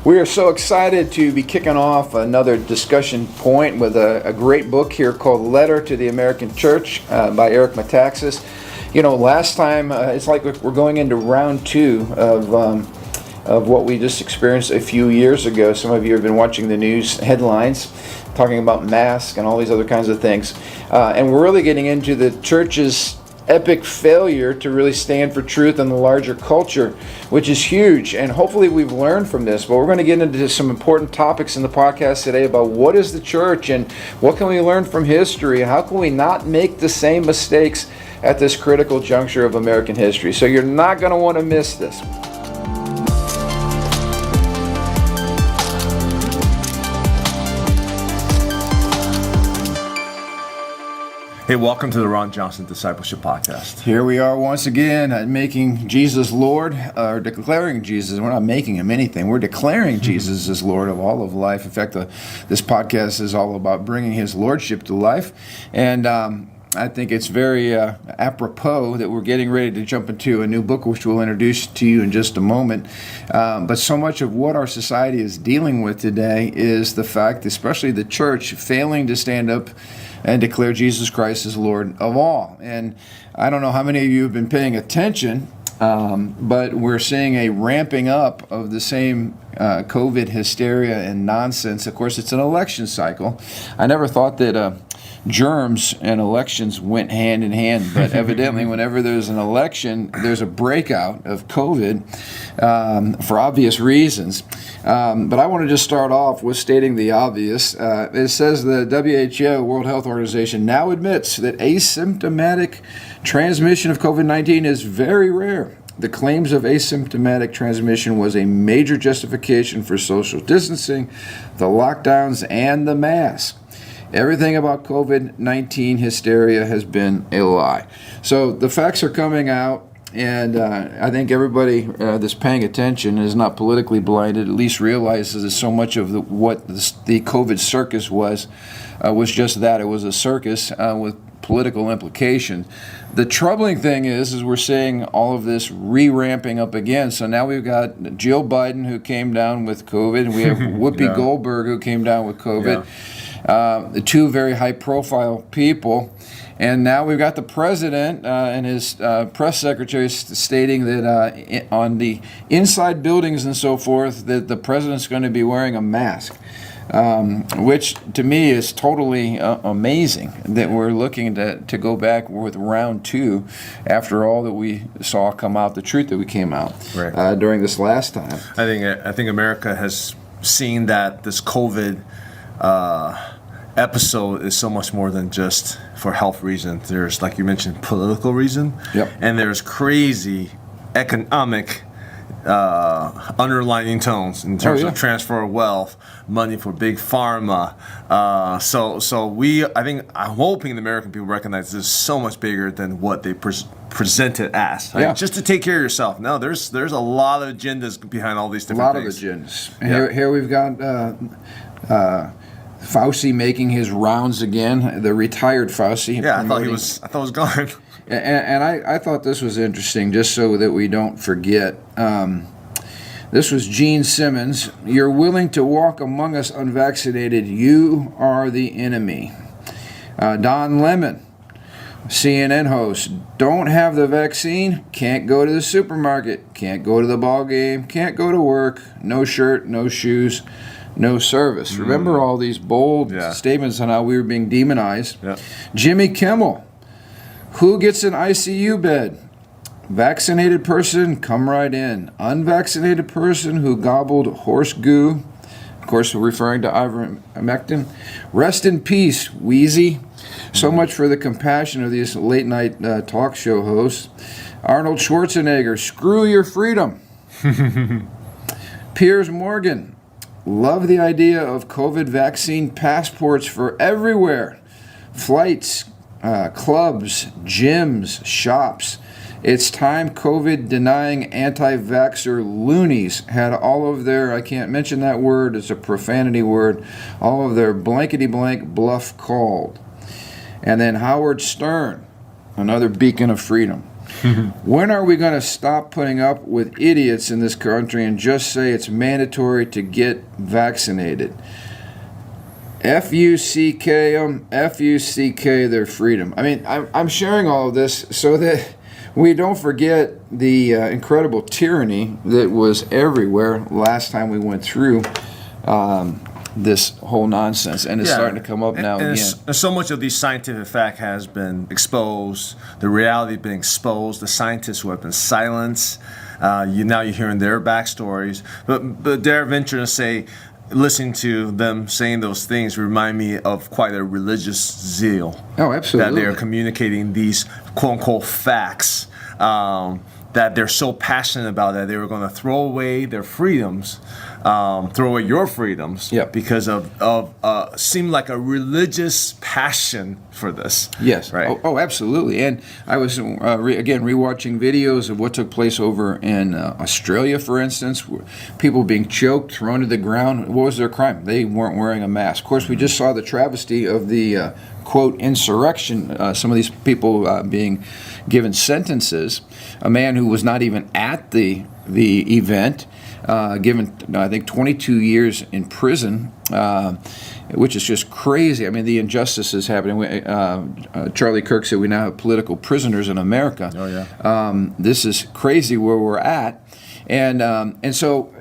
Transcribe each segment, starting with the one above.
We are so excited to be kicking off another discussion point with a great book here called Letter to the American Church by Eric Metaxas. You know, last time, it's like we're going into round two of what we just experienced a few years ago. Some of you have been watching the news headlines talking about masks and all these other kinds of things. And we're really getting into the church's epic failure to really stand for truth in the larger culture, which is huge. And hopefully we've learned from this. But we're going to get into some important topics in the podcast today about what is the church and what can we learn from history? How can we not make the same mistakes at this critical juncture of American history? So you're not going to want to miss this. Hey, welcome to the Ron Johnson Discipleship Podcast. Here we are once again making Jesus Lord, or declaring Jesus. We're not making him anything. We're declaring Jesus as Lord of all of life. In fact, this podcast is all about bringing his Lordship to life. And I think it's very apropos that we're getting ready to jump into a new book, which we'll introduce to you in just a moment. But so much of what our society is dealing with today is the fact, especially the church, failing to stand up and declare Jesus Christ as Lord of all. And I don't know how many of you have been paying attention, but we're seeing a ramping up of the same COVID hysteria and nonsense. Of course, it's an election cycle. I never thought that germs and elections went hand in hand, but evidently whenever there's an election, there's a breakout of COVID for obvious reasons. But I want to just start off with stating the obvious. It says the WHO, World Health Organization, now admits that asymptomatic transmission of COVID-19 is very rare. The claims of asymptomatic transmission was a major justification for social distancing, the lockdowns, and the masks. Everything about COVID-19 hysteria has been a lie. So the facts are coming out, and I think everybody that's paying attention is not politically blinded, at least realizes that so much of what the COVID circus was just that. It was a circus with political implications. The troubling thing is we're seeing all of this re-ramping up again. So now we've got Jill Biden, who came down with COVID, and we have Whoopi Goldberg, who came down with COVID. The two very high-profile people. And now we've got the president and his press secretary stating that on the inside buildings and so forth, that the president's going to be wearing a mask, which to me is totally amazing that we're looking to go back with round two after all that we saw come out, the truth that we came out during this last time. I think America has seen that this COVID episode is so much more than just for health reasons. There's, like you mentioned, political reason, and there's crazy economic underlining tones in terms of transfer of wealth, money for big pharma. I'm hoping the American people recognize this is so much bigger than what they present it as. Right? Just to take care of yourself. No, there's a lot of agendas behind all these different things. A lot of agendas. Here we've got Fauci making his rounds again, the retired Fauci. Yeah, I thought he was gone. And I thought this was interesting, just so that we don't forget. This was Gene Simmons. You're willing to walk among us unvaccinated. You are the enemy. Don Lemon, CNN host. Don't have the vaccine, can't go to the supermarket, can't go to the ball game, can't go to work, no shirt, no shoes, no service. Remember all these bold statements on how we were being demonized. Jimmy Kimmel, who gets an ICU bed? Vaccinated person, come right in. Unvaccinated person who gobbled horse goo, of course we're referring to ivermectin. Rest in peace, Wheezy. So much for the compassion of these late night talk show hosts. Arnold Schwarzenegger, screw your freedom. Piers Morgan, love the idea of COVID vaccine passports for everywhere. Flights, clubs, gyms, shops. It's time COVID-denying anti-vaxxer loonies had all of their, I can't mention that word, it's a profanity word, all of their blankety-blank bluff called. And then Howard Stern, another beacon of freedom. When are we going to stop putting up with idiots in this country and just say it's mandatory to get vaccinated? F-U-C-K them, F-U-C-K their freedom. I mean, I'm sharing all of this so that we don't forget the incredible tyranny that was everywhere last time we went through this whole nonsense, and it's starting to come up now again. And so much of these scientific fact has been exposed, the reality has been exposed, the scientists who have been silenced. Now you're hearing their backstories. But dare venture to say, listening to them saying those things remind me of quite a religious zeal. Oh, absolutely. That they're communicating these quote-unquote facts, that they're so passionate about that they were going to throw away their freedoms, throw away your freedoms, because of seemed like a religious passion for this. Yes. Right. Oh, absolutely. And I was again rewatching videos of what took place over in Australia, for instance, people being choked, thrown to the ground. What was their crime? They weren't wearing a mask. Of course, we just saw the travesty of the quote insurrection. Some of these people being given sentences. A man who was not even at the event, given, I think, 22 years in prison, which is just crazy. I mean, the injustices happening. Charlie Kirk said we now have political prisoners in America. Oh, yeah. This is crazy where we're at. And so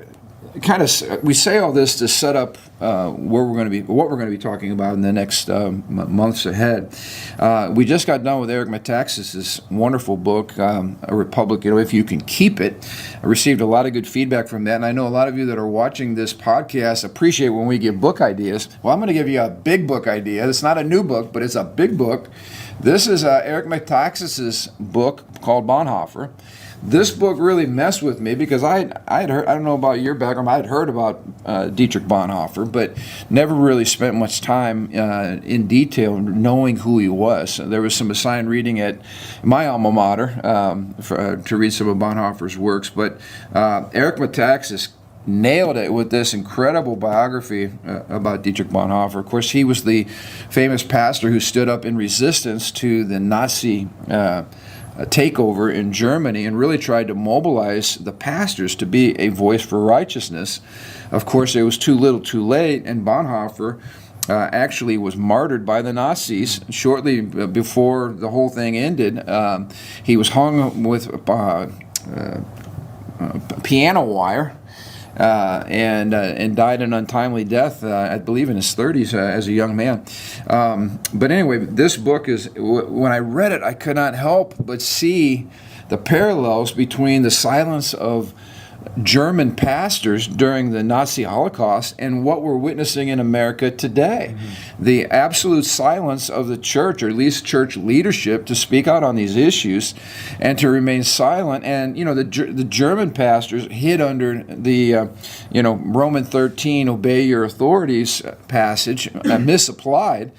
kind of we say all this to set up what we're going to be talking about in the next months ahead. We just got done with Eric Metaxas's wonderful book, A Republic, If You Can Keep It. I received a lot of good feedback from that, and I know a lot of you that are watching this podcast appreciate when we give book ideas. Well, I'm going to give you a big book idea. It's not a new book, but it's a big book. This is Eric Metaxas's book called Bonhoeffer. This book really messed with me because I had heard, I don't know about your background, I had heard about Dietrich Bonhoeffer, but never really spent much time in detail knowing who he was. There was some assigned reading at my alma mater to read some of Bonhoeffer's works, but Eric Metaxas nailed it with this incredible biography about Dietrich Bonhoeffer. Of course, he was the famous pastor who stood up in resistance to the Nazi takeover in Germany and really tried to mobilize the pastors to be a voice for righteousness. Of course, it was too little too late, and Bonhoeffer actually was martyred by the Nazis shortly before the whole thing ended. He was hung with piano wire and died an untimely death, I believe in his 30s as a young man. But anyway, this book is, when I read it, I could not help but see the parallels between the silence of German pastors during the Nazi Holocaust and what we're witnessing in America today. Mm-hmm. The absolute silence of the church, or at least church leadership, to speak out on these issues and to remain silent. And, the German pastors hid under the, Roman 13, obey your authorities passage, misapplied,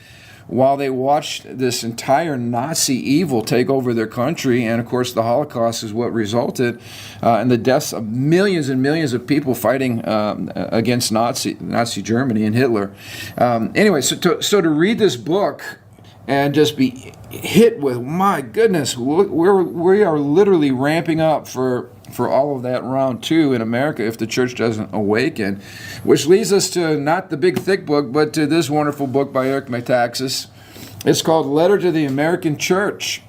while they watched this entire Nazi evil take over their country. And of course the Holocaust is what resulted in the deaths of millions and millions of people fighting against Nazi Germany and Hitler. Anyway, so to read this book and just be hit with, my goodness, we are literally ramping up for all of that round two in America if the church doesn't awaken, which leads us to not the big thick book, but to this wonderful book by Eric Metaxas. It's called Letter to the American Church.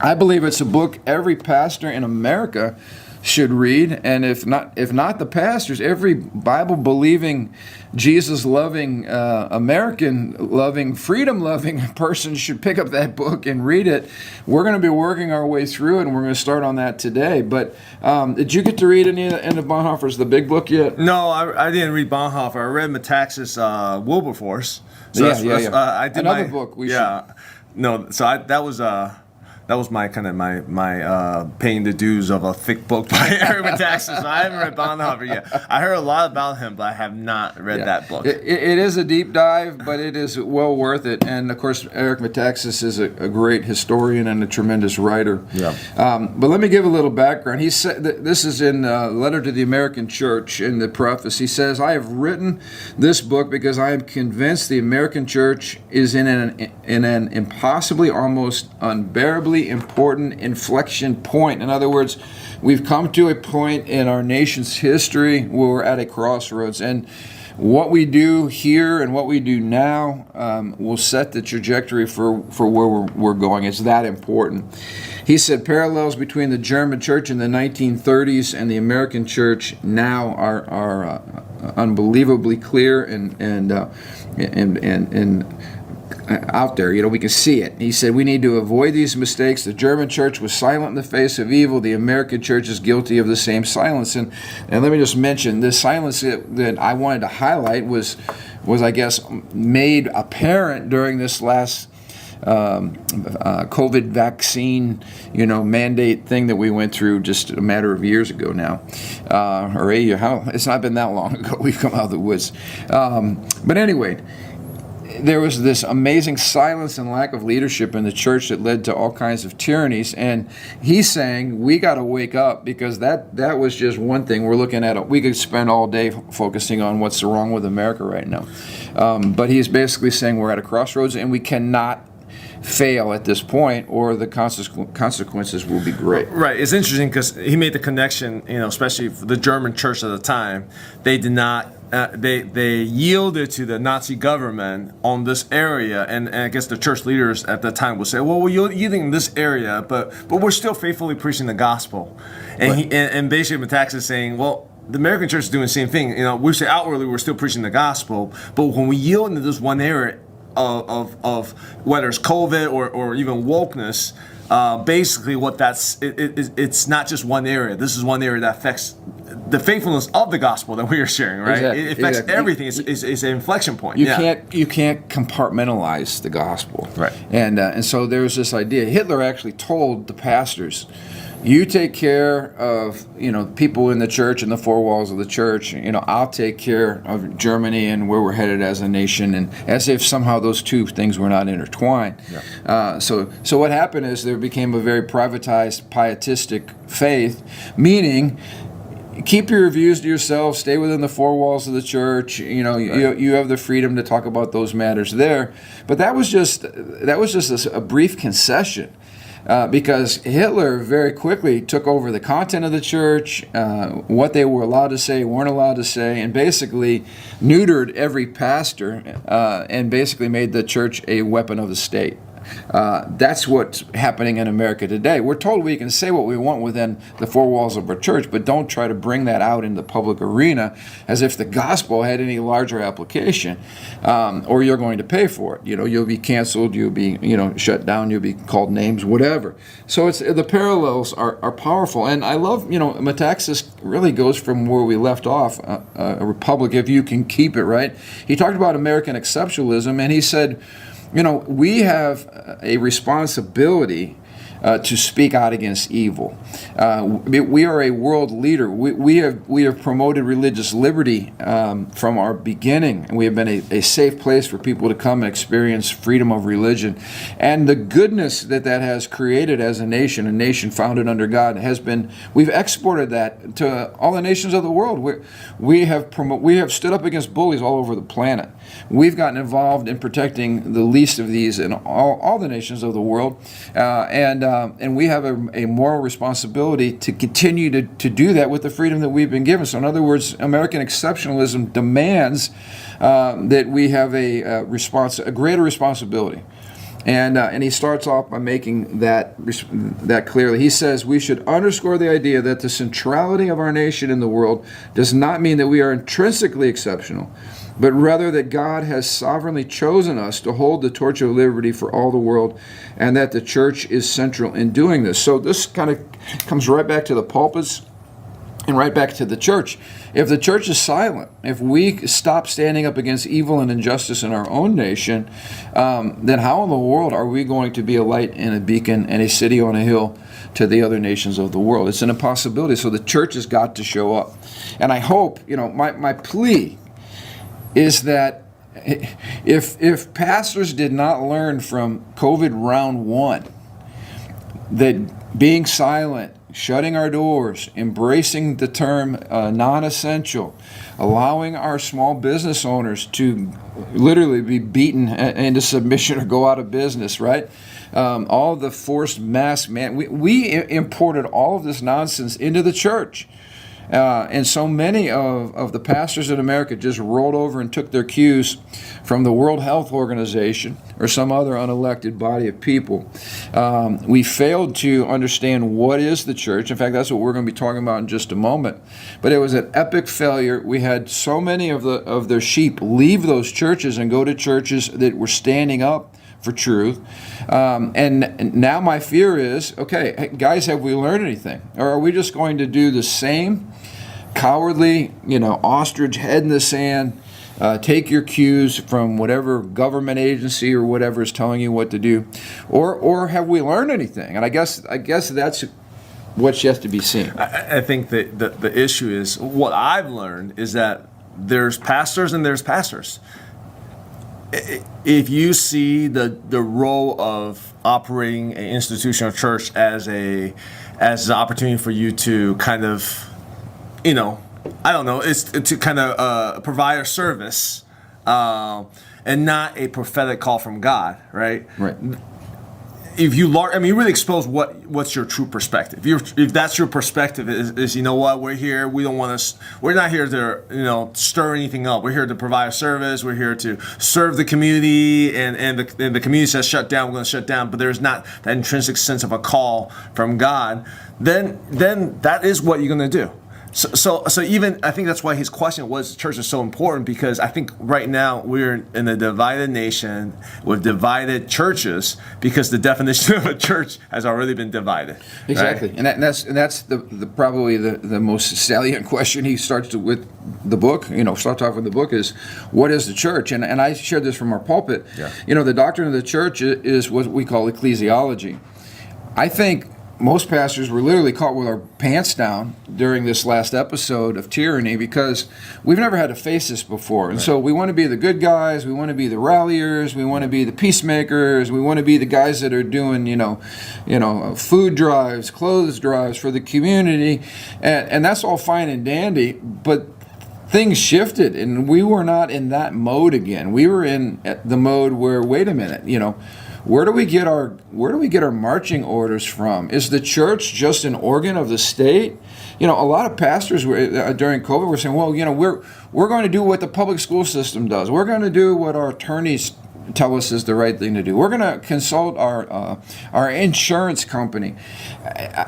I believe it's a book every pastor in America should read, and if not the pastors, every Bible-believing, Jesus-loving, American-loving, freedom-loving person should pick up that book and read it. We're going to be working our way through it, and we're going to start on that today. But did you get to read any of Bonhoeffer's, the big book, yet? No, I didn't read Bonhoeffer. I read Metaxas' Wilberforce. So yeah. I did another book. That was my kind of my paying the dues of a thick book by Eric Metaxas. So I haven't read Bonhoeffer yet. I heard a lot about him, but I have not read that book. It is a deep dive, but it is well worth it. And of course, Eric Metaxas is a great historian and a tremendous writer. Yeah. But let me give a little background. He said this is in Letter to the American Church. In the preface, he says, "I have written this book because I am convinced the American church is in an impossibly, almost unbearably really important inflection point. In other words, we've come to a point in our nation's history where we're at a crossroads, and what we do here and what we do now will set the trajectory for where we're going. It's that important. He said parallels between the German church in the 1930s and the American church now are unbelievably clear and out there. You know, we can see it. He said we need to avoid these mistakes. The German church was silent in the face of evil. The American church is guilty of the same silence. And let me just mention, this silence that I wanted to highlight was I guess made apparent during this last COVID vaccine, mandate thing that we went through just a matter of years ago now, or a year. It's not been that long ago. We've come out of the woods. But anyway, there was this amazing silence and lack of leadership in the church that led to all kinds of tyrannies. And he's saying we got to wake up, because that was just one thing. We're looking at it. We could spend all day focusing on what's wrong with America right now. But he's basically saying we're at a crossroads and we cannot fail at this point, or the consequences will be great. Right. It's interesting because he made the connection, especially for the German church at the time. They did not. They yielded to the Nazi government on this area, and I guess the church leaders at the time would say, "Well, we're yielding in this area, but we're still faithfully preaching the gospel." And and basically, Metaxas is saying, "Well, the American church is doing the same thing. We say outwardly we're still preaching the gospel, but when we yield into this one area of whether it's COVID or even wokeness." Basically, it's not just one area. This is one area that affects the faithfulness of the gospel that we are sharing, right? Exactly. It affects everything. It's an inflection point. You can't compartmentalize the gospel, right? And so there's this idea. Hitler actually told the pastors, "You take care of people in the church and the four walls of the church. I'll take care of Germany and where we're headed as a nation," and as if somehow those two things were not intertwined. Yeah. So what happened is there became a very privatized, pietistic faith, meaning keep your views to yourself, stay within the four walls of the church. Right. You have the freedom to talk about those matters there. But that was just a brief concession. Because Hitler very quickly took over the content of the church, what they were allowed to say, weren't allowed to say, and basically neutered every pastor and basically made the church a weapon of the state. That's what's happening in America today. We're told we can say what we want within the four walls of our church, but don't try to bring that out in the public arena as if the gospel had any larger application, or you're going to pay for it. You'll be canceled, you'll be shut down, you'll be called names, whatever. So the parallels are powerful, and I love Metaxas really goes from where we left off. A republic, if you can keep it right. He talked about American exceptionalism, and he said, we have a responsibility to speak out against evil. We are a world leader. We have promoted religious liberty from our beginning. We have been a safe place for people to come and experience freedom of religion. And the goodness that has created as a nation founded under God, we've exported that to all the nations of the world. We have stood up against bullies all over the planet. We've gotten involved in protecting the least of these in all the nations of the world, and we have a moral responsibility to continue to do that with the freedom that we've been given. So in other words, American exceptionalism demands that we have a greater responsibility. And he starts off by making that clearly. He says we should underscore the idea that the centrality of our nation in the world does not mean that we are intrinsically exceptional, but rather that God has sovereignly chosen us to hold the torch of liberty for all the world, and that the church is central in doing this. So this kind of comes right back to the pulpits and right back to the church. If the church is silent, if we stop standing up against evil and injustice in our own nation, then how in the world are we going to be a light and a beacon and a city on a hill to the other nations of the world? It's an impossibility. So the church has got to show up. And I hope, my plea is that if pastors did not learn from COVID round one that being silent, shutting our doors, embracing the term non-essential, allowing our small business owners to literally be beaten into submission or go out of business, right? all the forced mask we imported all of this nonsense into the church. And so many of the pastors in America just rolled over and took their cues from the World Health Organization or some other unelected body of people. We failed to understand what is the church. In fact, that's what we're going to be talking about in just a moment. But it was an epic failure. We had so many of their sheep leave those churches and go to churches that were standing up for truth. And now my fear is, okay, guys, have we learned anything? Or are we just going to do the same cowardly, ostrich head in the sand, take your cues from whatever government agency or whatever is telling you what to do? Or have we learned anything? And I guess that's what's yet to be seen. I think that the issue is, what I've learned is that there's pastors and there's pastors. If you see the role of operating an institutional church as an opportunity for you to kind of, I don't know, it's to kind of provide a service, and not a prophetic call from God, right? Right. If you really expose what's your true perspective. If that's your perspective is we're here. We're not here to stir anything up. We're here to provide a service. We're here to serve the community, and the community says shut down. We're going to shut down. But there's not that intrinsic sense of a call from God. Then that is what you're going to do. So even I think that's why his question was church is so important, because I think right now we're in a divided nation with divided churches because the definition of a church has already been divided. Exactly, right? and that's the probably the most salient question he starts with the book. Start off with the book is, what is the church? And I shared this from our pulpit. Yeah. The doctrine of the church is what we call ecclesiology. I think most pastors were literally caught with our pants down during this last episode of tyranny, because we've never had to face this before. And so we want to be the good guys, we want to be the ralliers, we want to be the peacemakers, we want to be the guys that are doing, food drives, clothes drives for the community. And that's all fine and dandy, but things shifted, and we were not in that mode again. We were in the mode where, wait a minute, where do we get our marching orders from? Is the church just an organ of the state? A lot of pastors were, during COVID were saying, well, we're going to do what the public school system does. We're going to do what our attorneys tell us is the right thing to do. We're going to consult our insurance company.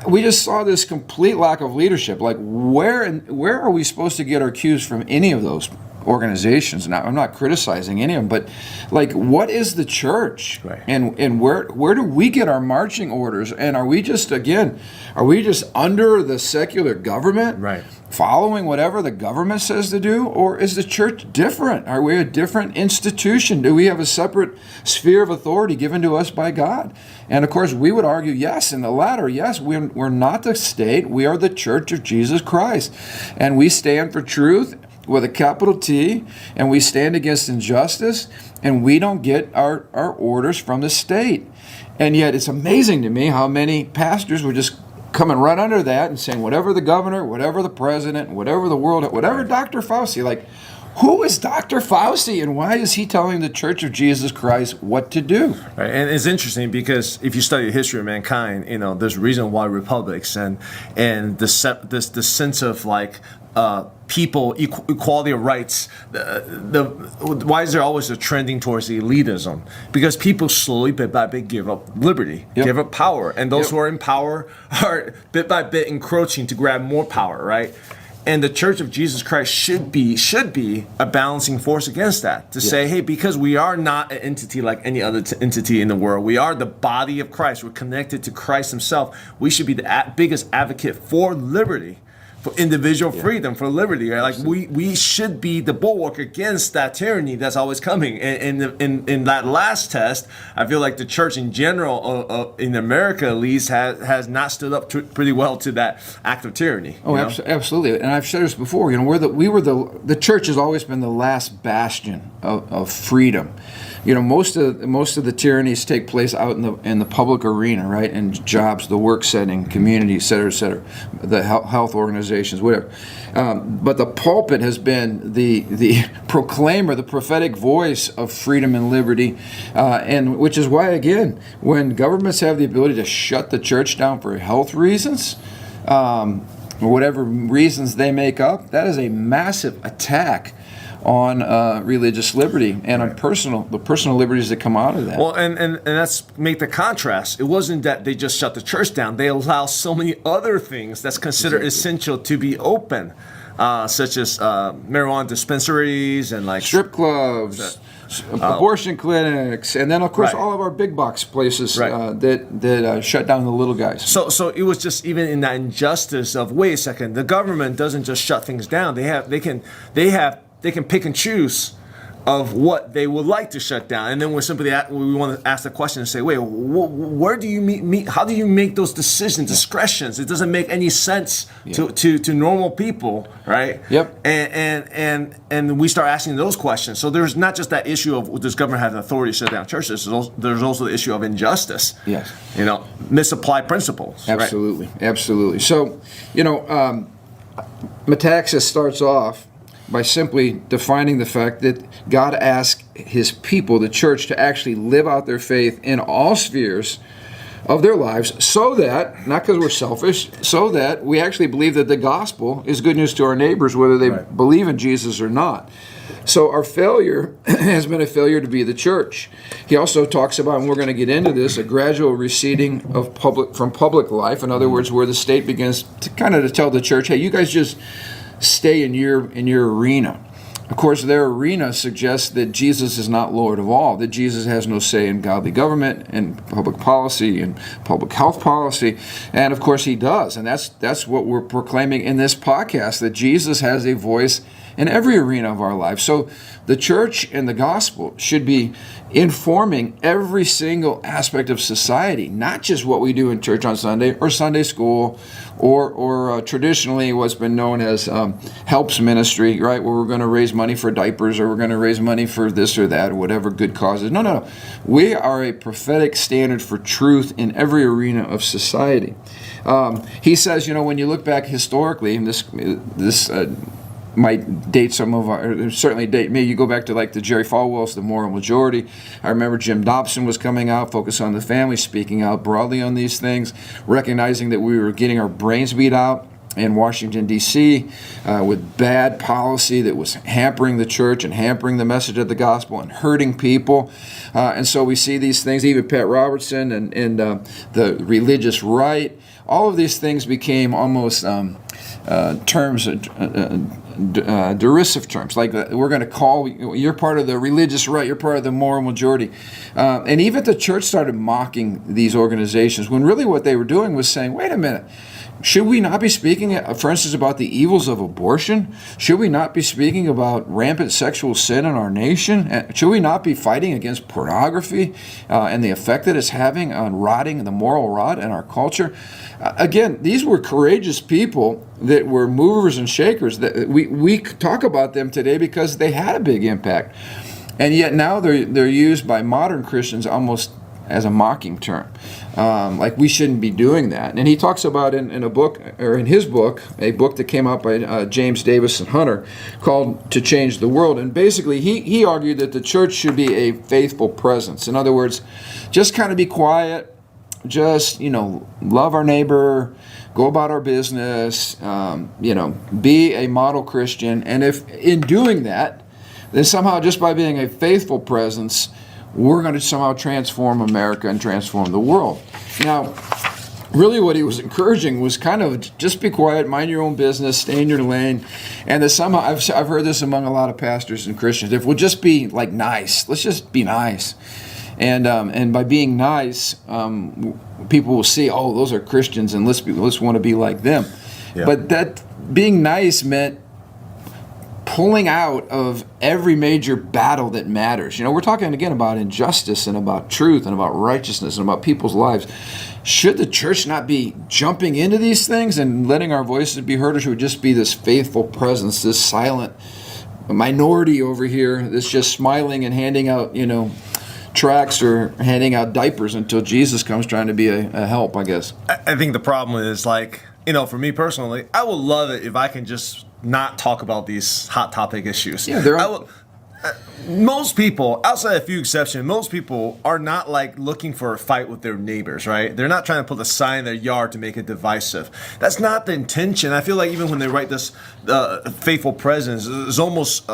We just saw this complete lack of leadership. Like, where are we supposed to get our cues from any of those organizations? Now, I'm not criticizing any of them, but like, what is the church? Right. And where do we get our marching orders? And are we just under the secular government? Right. Following whatever the government says to do? Or is the church different? Are we a different institution? Do we have a separate sphere of authority given to us by God? And of course, we would argue yes, in the latter, yes, we're not the state. We are the church of Jesus Christ. And we stand for truth with a capital T, and we stand against injustice, and we don't get our orders from the state. And yet it's amazing to me how many pastors would just coming right under that and saying whatever the governor, whatever the president, whatever the world, whatever Dr. Fauci. Like, who is Dr. Fauci, and why is he telling the Church of Jesus Christ what to do? Right, and it's interesting because if you study the history of mankind, there's a reason why republics and the sense of people equality of rights. Why is there always a trending towards elitism? Because people slowly, bit by bit, give up liberty, give up power, and those who are in power are bit by bit encroaching to grab more power. Right. And the Church of Jesus Christ should be a balancing force against that. To say, hey, because we are not an entity like any other entity in the world, we are the body of Christ. We're connected to Christ himself. We should be the biggest advocate for liberty, for individual freedom, for liberty. Right? Like we should be the bulwark against that tyranny that's always coming. And in that last test, I feel like the church in general, in America at least, has not stood up pretty well to that act of tyranny. Absolutely. And I've said this before. The church has always been the last bastion of freedom. You know, most of the tyrannies take place out in the public arena, right? In jobs, the work setting, community, et cetera, the health organizations, whatever. But the pulpit has been the proclaimer, the prophetic voice of freedom and liberty, and which is why, again, when governments have the ability to shut the church down for health reasons, or whatever reasons they make up, that is a massive attack on religious liberty and on the personal liberties that come out of that. Well, and let's make the contrast. It wasn't that they just shut the church down. They allow so many other things that's considered essential to be open, such as marijuana dispensaries and like strip clubs, abortion clinics, and then of course all of our big box places that shut down the little guys. So it was just even in that injustice of, wait a second, the government doesn't just shut things down. They can pick and choose of what they would like to shut down, and then we want to ask the question and say, wait, where do you meet? How do you make those decisions, discretions? It doesn't make any sense to normal people, right? Yep. And we start asking those questions. So there's not just that issue of does government have the authority to shut down churches? There's also the issue of injustice. Yes. You know, misapplied principles. Absolutely, right? Absolutely. So, you know, Metaxas starts off by simply defining the fact that God asked his people, the church, to actually live out their faith in all spheres of their lives, so that, not because we're selfish, so that we actually believe that the gospel is good news to our neighbors, whether they believe in Jesus or not. So our failure has been a failure to be the church. He also talks about, and we're going to get into this, a gradual receding from public life. In other words, where the state begins to tell the church, hey, you guys just stay in your arena. Of course, their arena suggests that Jesus is not Lord of all, that Jesus has no say in godly government and public policy and public health policy. And of course he does. And that's what we're proclaiming in this podcast, that Jesus has a voice in every arena of our life. So the church and the gospel should be informing every single aspect of society, not just what we do in church on Sunday or Sunday school or traditionally what's been known as helps ministry, right, where we're going to raise money for diapers or we're going to raise money for this or that or whatever good causes. No. We are a prophetic standard for truth in every arena of society. He says, you know, when you look back historically, and this might date some of our, certainly date me. You go back to like the Jerry Falwell's The Moral Majority. I remember Jim Dobson was coming out, Focus on the Family, speaking out broadly on these things, recognizing that we were getting our brains beat out in Washington, D.C., with bad policy that was hampering the church and hampering the message of the gospel and hurting people. And so we see these things, even Pat Robertson and the religious right. All of these things became almost terms, derisive terms, like we're going to call, you're part of the religious right, you're part of the moral majority. And even the church started mocking these organizations, when really what they were doing was saying, wait a minute, should we not be speaking, for instance, about the evils of abortion? Should we not be speaking about rampant sexual sin in our nation? Should we not be fighting against pornography and the effect that it's having on rotting the moral rot in our culture? Again, these were courageous people that were movers and shakers. That we talk about them today because they had a big impact. And yet now they're used by modern Christians almost as a mocking term. Like we shouldn't be doing that. And he talks about in a book, or in his book, a book that came out by James Davis and Hunter called To Change the World. And basically he argued that the church should be a faithful presence. In other words, just kind of be quiet, just, love our neighbor, go about our business, be a model Christian. And if in doing that, then somehow just by being a faithful presence, we're going to somehow transform America and transform the world. Now, really what he was encouraging was kind of just be quiet, mind your own business, stay in your lane. And that somehow, I've heard this among a lot of pastors and Christians, if we'll just be like nice, let's just be nice. And by being nice, people will see, oh, those are Christians, and let's want to be like them. Yeah. But that being nice meant pulling out of every major battle that matters. We're talking again about injustice and about truth and about righteousness and about people's lives. Should the church not be jumping into these things and letting our voices be heard, or should we just be this faithful presence, this silent minority over here that's just smiling and handing out, tracts or handing out diapers until Jesus comes trying to be a help, I guess. I think the problem is, like, for me personally, I would love it if I can just not talk about these hot topic issues. Yeah, most people, outside a few exceptions, most people are not like looking for a fight with their neighbors, right? They're not trying to put a sign in their yard to make it divisive. That's not the intention. I feel like even when they write this faithful presence, it's almost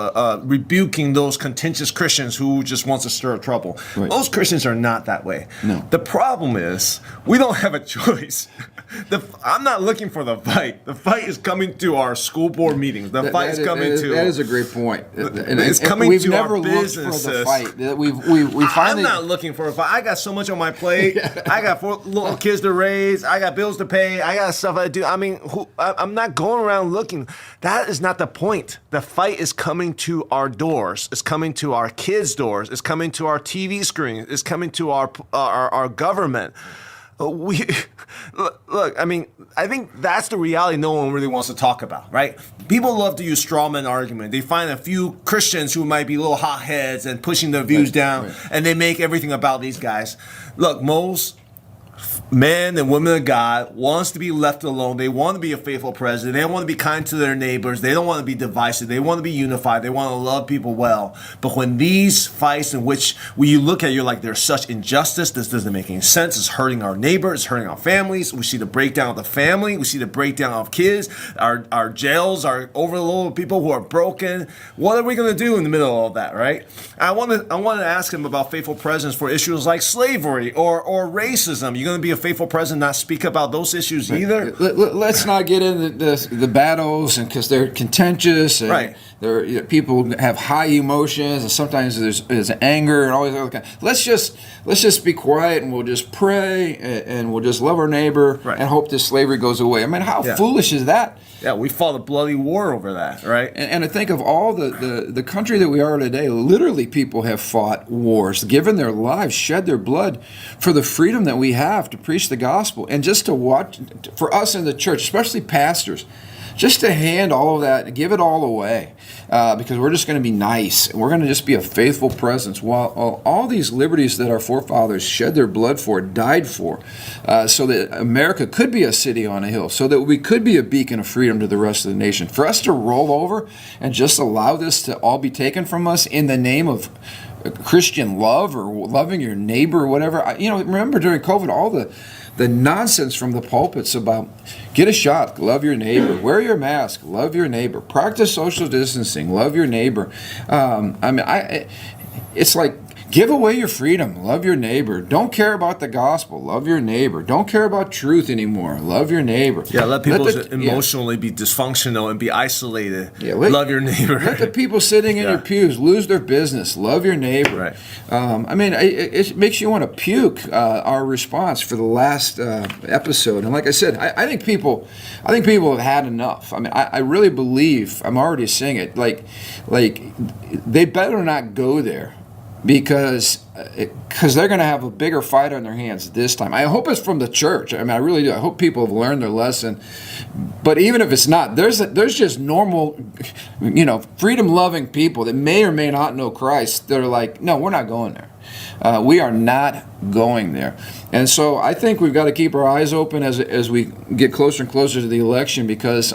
rebuking those contentious Christians who just wants to stir up trouble. Right. Most Christians are not that way. No. The problem is we don't have a choice. I'm not looking for the fight. The fight is coming to our school board meetings. The fight is coming to... That is a great point. It's coming we've to never our looked for the fight. We finally... I'm not looking for a fight. I got so much on my plate. I got 4 little kids to raise. I got bills to pay. I got stuff I do. I mean, I'm not going around looking. That is not the point. The fight is coming to our doors. It's coming to our kids' doors. It's coming to our TV screen. It's coming to our government. Look, I mean, I think that's the reality no one really wants to talk about, right? People love to use straw man argument. They find a few Christians who might be little hotheads and pushing their views down, and they make everything about these guys. Look, most men and women of God wants to be left alone. They want to be a faithful president. They want to be kind to their neighbors. They don't want to be divisive. They want to be unified. They want to love people well. But when these fights in which when you look at it, you're like, there's such injustice. This doesn't make any sense. It's hurting our neighbors. It's hurting our families. We see the breakdown of the family. We see the breakdown of kids. Our jails are overloaded with people who are broken. What are we going to do in the middle of all that, right? I want to ask him about faithful presence for issues like slavery or racism. You're going to be a faithful president, not speak about those issues either. Let's not get into the battles, and because they're contentious, and right? People have high emotions, and sometimes there's anger and all these other kind. Let's just be quiet, and we'll just pray, and we'll just love our neighbor, and hope this slavery goes away. I mean, how foolish is that? Yeah, we fought a bloody war over that, right? And I think of all the country that we are today, literally people have fought wars, given their lives, shed their blood for the freedom that we have to preach the gospel. And just to watch, for us in the church, especially pastors, just to hand all of that, give it all away, because we're just going to be nice. We're going to just be a faithful presence. While all these liberties that our forefathers shed their blood for, died for, so that America could be a city on a hill, so that we could be a beacon of freedom to the rest of the nation. For us to roll over and just allow this to all be taken from us in the name of Christian love or loving your neighbor or whatever. Remember during COVID, all the nonsense from the pulpits about get a shot, love your neighbor, wear your mask, love your neighbor, practice social distancing, love your neighbor. It's like, give away your freedom, love your neighbor. Don't care about the gospel, love your neighbor. Don't care about truth anymore, love your neighbor. Yeah, let people emotionally be dysfunctional and be isolated. Yeah, love your neighbor. Let the people sitting in your pews lose their business, love your neighbor. Right. It makes you want to puke, our response for the last episode. And like I said, I think people have had enough. I mean, I really believe, I'm already saying it, like they better not go there. Because they're going to have a bigger fight on their hands this time. I hope it's from the church. I mean, I really do. I hope people have learned their lesson. But even if it's not, there's just normal, freedom-loving people that may or may not know Christ. They're like, no, we're not going there. We are not going there. And so I think we've got to keep our eyes open as we get closer and closer to the election, because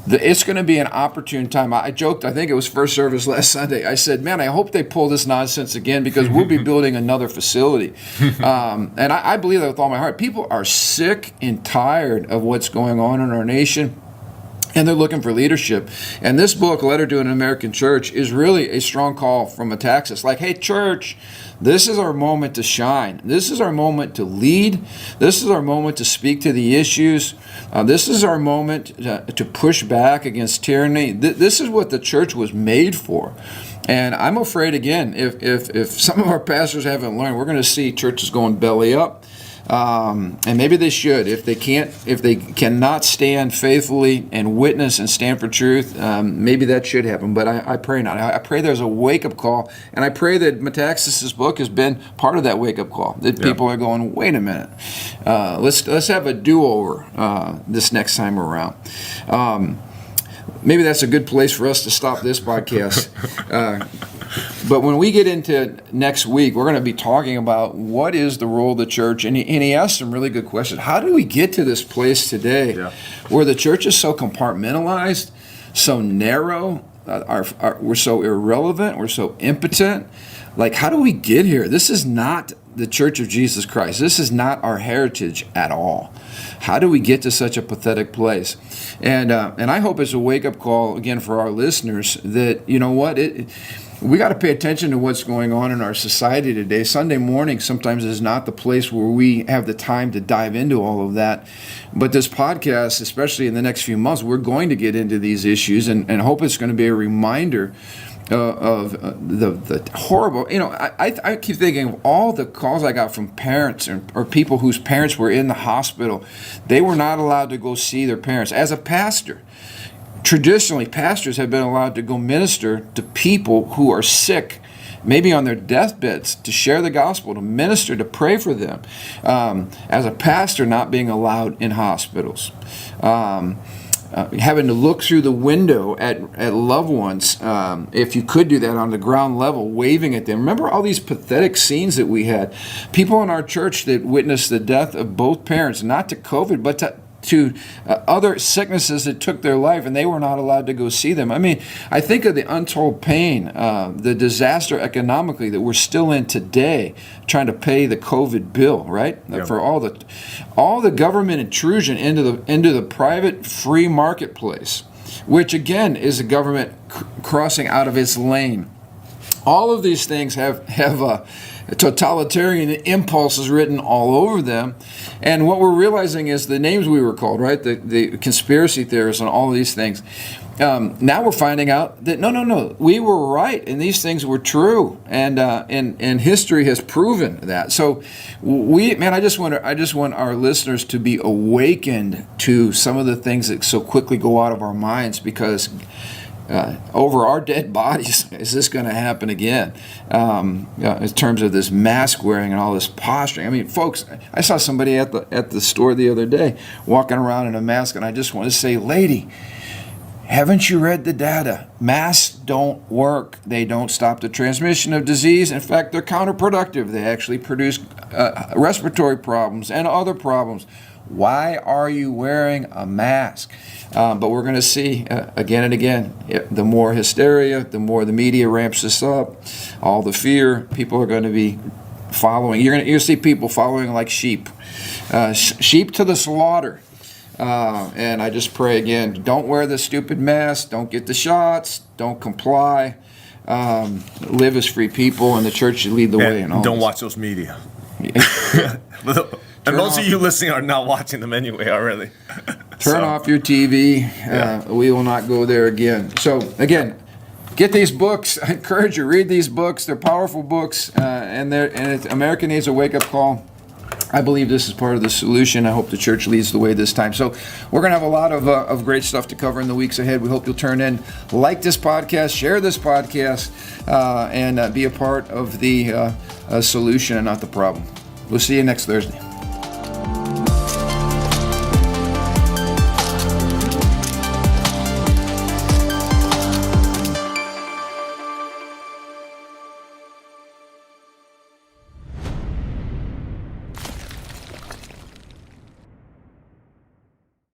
it's going to be an opportune time. I joked, I think it was first service last Sunday, I said, man, I hope they pull this nonsense again, because we'll be building another facility. And I believe that with all my heart. People are sick and tired of what's going on in our nation. And they're looking for leadership. And this book, Letter to an American Church, is really a strong call from a Texas. Like, hey, church, this is our moment to shine. This is our moment to lead. This is our moment to speak to the issues. This is our moment to push back against tyranny. This is what the church was made for. And I'm afraid, again, if some of our pastors haven't learned, we're going to see churches going belly up. And maybe they should. If they cannot stand faithfully and witness and stand for truth, maybe that should happen. But I pray not. I pray there's a wake-up call, and I pray that Metaxas' book has been part of that wake-up call. That people are going, wait a minute, let's have a do-over this next time around. maybe that's a good place for us to stop this podcast. But when we get into next week, we're going to be talking about what is the role of the church. And he asked some really good questions. How do we get to this place today where the church is so compartmentalized, so narrow, we're so irrelevant, we're so impotent? Like, how do we get here? This is not the Church of Jesus Christ. This is not our heritage at all. How do we get to such a pathetic place? And I hope it's a wake-up call, again, for our listeners that, you know what, we got to pay attention to what's going on in our society today. Sunday morning sometimes is not the place where we have the time to dive into all of that. But this podcast, especially in the next few months, we're going to get into these issues and hope it's going to be a reminder of the horrible, I keep thinking of all the calls I got from parents or people whose parents were in the hospital. They were not allowed to go see their parents. As a pastor, traditionally, pastors have been allowed to go minister to people who are sick, maybe on their deathbeds, to share the gospel, to minister, to pray for them. As a pastor, not being allowed in hospitals. Having to look through the window at loved ones, if you could do that on the ground level, waving at them. Remember all these pathetic scenes that we had? People in our church that witnessed the death of both parents, not to COVID, but to other sicknesses that took their life, and they were not allowed to go see them. I mean, I think of the untold pain, the disaster economically that we're still in today, trying to pay the COVID bill, right? Yep. For all the government intrusion into the private free marketplace, which again is a government crossing out of its lane. All of these things have totalitarian impulses written all over them. And what we're realizing is the names we were called, right? The conspiracy theorists and all of these things. Now we're finding out that no, we were right and these things were true, and history has proven that. So I just want our listeners to be awakened to some of the things that so quickly go out of our minds, because over our dead bodies, is this going to happen again? In terms of this mask wearing and all this posturing. I mean, folks, I saw somebody at the store the other day walking around in a mask, and I just want to say, lady, haven't you read the data? Masks don't work. They don't stop the transmission of disease. In fact, they're counterproductive. They actually produce respiratory problems and other problems. Why are you wearing a mask? But we're going to see again and again, the more hysteria, the more the media ramps this up, all the fear, people are going to be following. You're going to see people following like sheep, sheep to the slaughter. And I just pray again, don't wear the stupid mask, don't get the shots, don't comply, live as free people, and the church should lead the way. And don't watch those media. And most of you listening are not watching them anyway already. Turn off your TV. We will not go there again. So, again, get these books. I encourage you, read these books. They're powerful books, and America needs a wake-up call. I believe this is part of the solution. I hope the church leads the way this time. So we're going to have a lot of great stuff to cover in the weeks ahead. We hope you'll turn in, like this podcast, share this podcast, and be a part of the solution and not the problem. We'll see you next Thursday.